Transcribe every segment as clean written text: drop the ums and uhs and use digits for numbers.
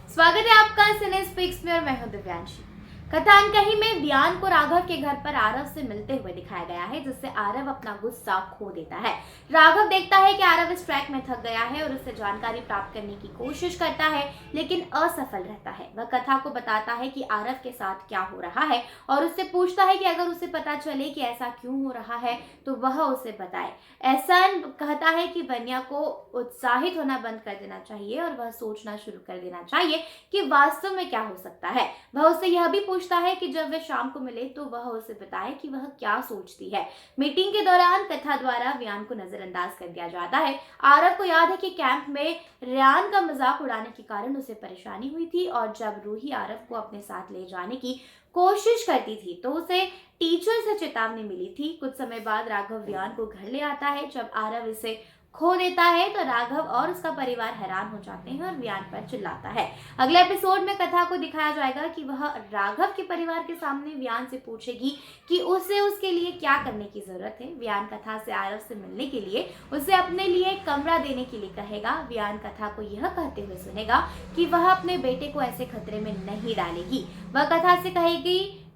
स्वागत है आपका सिने स्पीक्स में और मैं हूं दिव्यांशी। कथा अनकही में व्यान को राघव के घर पर आरव से मिलते हुए दिखाया गया है, जिससे आरव अपना गुस्सा खो देता है। राघव देखता है कि आरव इस ट्रैक में थक गया है और उससे जानकारी प्राप्त करने की कोशिश करता है, लेकिन असफल रहता है। वह कथा को बताता है कि आरव के साथ क्या हो रहा है और उससे पूछता है कि अगर उसे पता चले कि ऐसा क्यों हो रहा है तो वह उसे बताए। एहसान कहता है कि वन्या को उत्साहित होना बंद कर देना चाहिए और वह सोचना शुरू कर देना चाहिए कि वास्तव में क्या हो सकता है। वह उससे यह भी पूछता है कि जब वे शाम को मिले तो वह उसे बताए कि वह क्या सोचती है। मीटिंग के दौरान कथा द्वारा व्यान को नजरअंदाज कर दिया जाता है। आरव को याद है कि कैंप में रेयान का मजाक उड़ाने के कारण उसे परेशानी हुई थी और जब रूही आरव को अपने साथ ले जाने की कोशिश करती थी तो उसे टीचर से चेतावनी मिली थी। कुछ समय बाद राघव व्यान को घर ले आता है। जब आरव इसे खो देता है तो राघव और उसका परिवार हैरान हो जाते हैं और व्यान पर चिल्लाता है। अगले एपिसोड में कथा को दिखाया जाएगा कि वह राघव के परिवार के सामने व्यान से पूछेगी कि उसे उसके लिए क्या करने की जरूरत है। व्यान कथा से आरव से मिलने के लिए उसे अपने लिए एक कमरा देने के लिए कहेगा। व्यान कथा को यह कहते हुए सुनेगा कि वह अपने बेटे को ऐसे खतरे में नहीं डालेगी। वह कथा से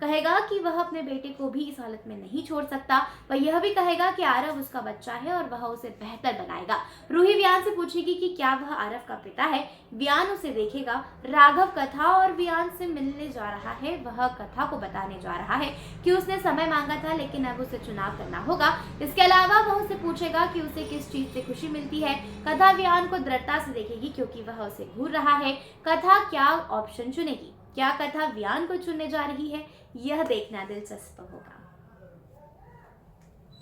कहेगा कि वह अपने बेटे को भी इस हालत में नहीं छोड़ सकता। वह यह भी कहेगा कि आरव उसका बच्चा है और वह उसे बेहतर बनाएगा। रूही व्यान से पूछेगी कि क्या वह आरव का पिता है। व्यान उसे देखेगा। राघव कथा और व्यान से मिलने जा रहा है। वह कथा को बताने जा रहा है कि उसने समय मांगा था, लेकिन अब उसे चुनाव करना होगा। इसके अलावा वह उसे पूछेगा कि उसे किस चीज से खुशी मिलती है। कथा व्यान को दृढ़ता से देखेगी क्योंकि वह उसे घूर रहा है। कथा क्या ऑप्शन चुनेगी? क्या कथा व्यान को चुनने जा रही है? यह देखना दिलचस्प होगा।